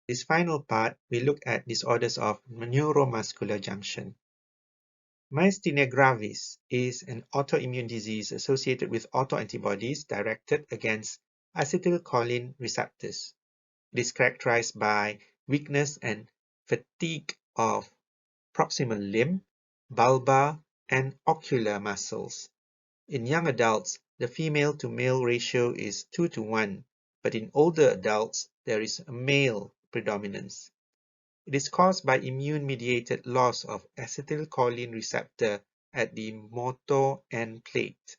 this final part, we look at disorders of neuromuscular junction. Myasthenia gravis is an autoimmune disease associated with autoantibodies directed against acetylcholine receptors. It is characterized by weakness and fatigue of proximal limb, bulbar, and ocular muscles. In young adults, the female to male ratio is 2:1, but in older adults, there is a male predominance. It is caused by immune-mediated loss of acetylcholine receptor at the motor end plate.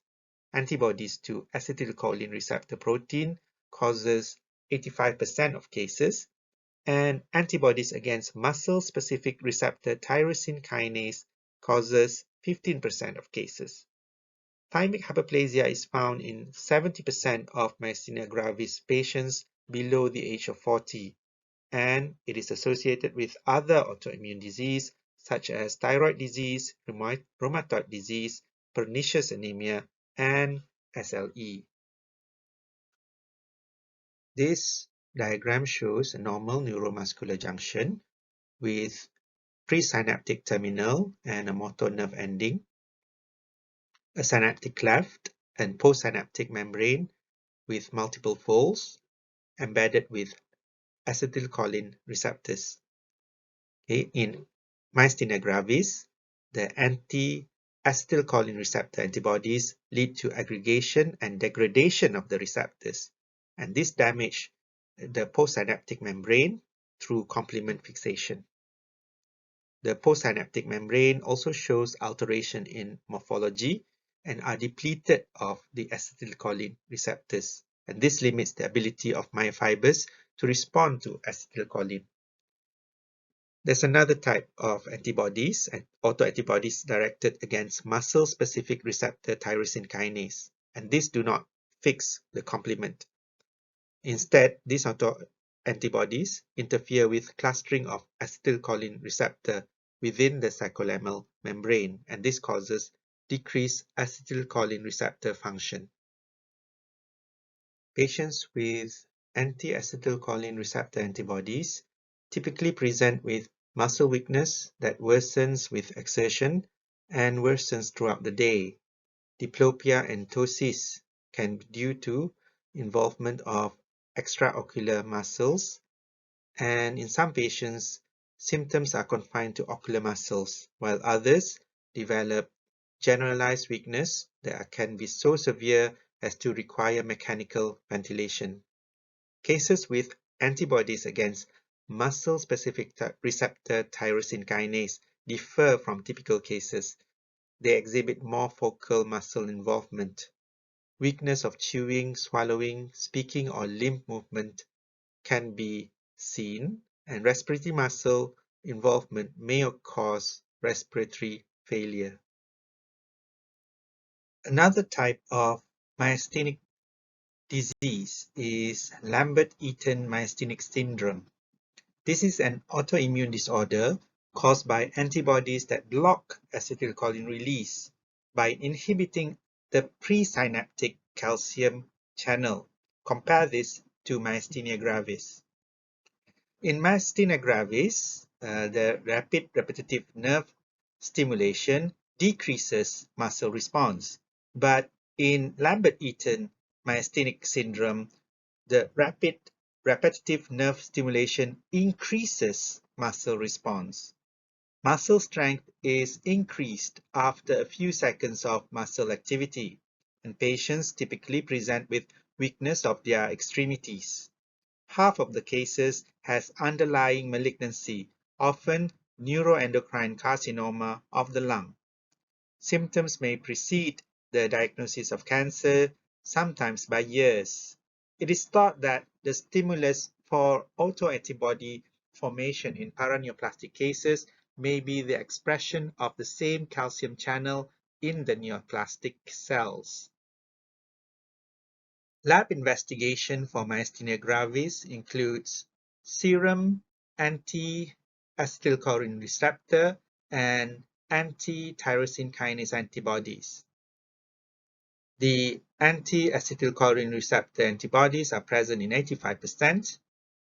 Antibodies to acetylcholine receptor protein causes 85% of cases, and antibodies against muscle-specific receptor tyrosine kinase causes 15% of cases. Thymic hyperplasia is found in 70% of myasthenia gravis patients below the age of 40, and it is associated with other autoimmune disease such as thyroid disease, rheumatoid disease, pernicious anemia, and SLE. This diagram shows a normal neuromuscular junction with presynaptic terminal and a motor nerve ending, a synaptic cleft and postsynaptic membrane with multiple folds embedded with acetylcholine receptors. Okay. In myasthenia gravis, the anti-acetylcholine receptor antibodies lead to aggregation and degradation of the receptors, and this damage the postsynaptic membrane through complement fixation. The postsynaptic membrane also shows alteration in morphology and are depleted of the acetylcholine receptors, and this limits the ability of myofibers to respond to acetylcholine. There's another type of antibodies, autoantibodies directed against muscle-specific receptor tyrosine kinase, and these do not fix the complement. Instead, these autoantibodies interfere with clustering of acetylcholine receptor within the sarcolemmal membrane, and this causes decreased acetylcholine receptor function. Patients with anti-acetylcholine receptor antibodies typically present with muscle weakness that worsens with exertion and worsens throughout the day. Diplopia and ptosis can be due to involvement of extraocular muscles, and in some patients, symptoms are confined to ocular muscles, while others develop generalized weakness that can be so severe as to require mechanical ventilation. Cases with antibodies against muscle-specific receptor tyrosine kinase differ from typical cases. They exhibit more focal muscle involvement. Weakness of chewing, swallowing, speaking, or limb movement can be seen, and respiratory muscle involvement may cause respiratory failure. Another type of myasthenic disease is Lambert-Eaton myasthenic syndrome. This is an autoimmune disorder caused by antibodies that block acetylcholine release by inhibiting the presynaptic calcium channel. Compare this to myasthenia gravis. In myasthenia gravis, the rapid repetitive nerve stimulation decreases muscle response, but in Lambert-Eaton myasthenic syndrome, the rapid repetitive nerve stimulation increases muscle response. Muscle strength is increased after a few seconds of muscle activity, and patients typically present with weakness of their extremities. Half of the cases has underlying malignancy, often neuroendocrine carcinoma of the lung. Symptoms may precede the diagnosis of cancer, sometimes by years. It is thought that the stimulus for autoantibody formation in paraneoplastic cases may be the expression of the same calcium channel in the neoplastic cells. Lab investigation for myasthenia gravis includes serum anti-acetylcholine receptor and anti-tyrosine kinase antibodies. The anti-acetylcholine receptor antibodies are present in 85%,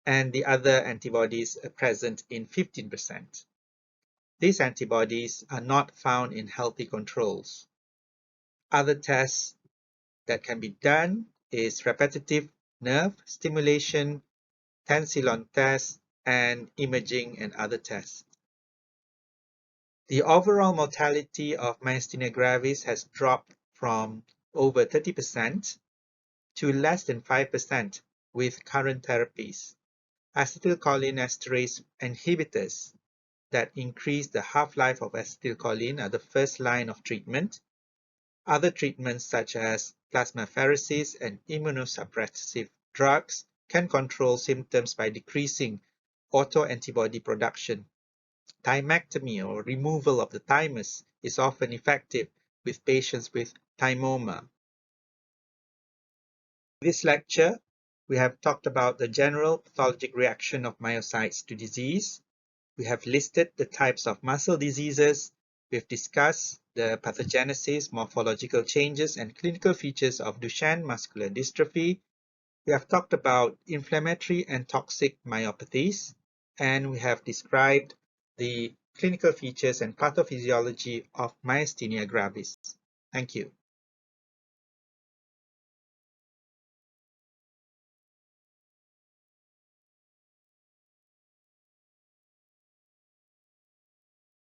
and the other antibodies are present in 15%. These antibodies are not found in healthy controls. Other tests that can be done is repetitive nerve stimulation, tensilon test, and imaging and other tests. The overall mortality of myasthenia gravis has dropped from over 30% to less than 5% with current therapies. Acetylcholinesterase inhibitors that increase the half-life of acetylcholine are the first line of treatment. Other treatments such as plasmapheresis and immunosuppressive drugs can control symptoms by decreasing autoantibody production. Thymectomy or removal of the thymus is often effective with patients with thymoma. In this lecture, we have talked about the general pathologic reaction of myocytes to disease. We have listed the types of muscle diseases. We've discussed the pathogenesis, morphological changes, and clinical features of Duchenne muscular dystrophy. We have talked about inflammatory and toxic myopathies, and we have described the clinical features and pathophysiology of myasthenia gravis. Thank you.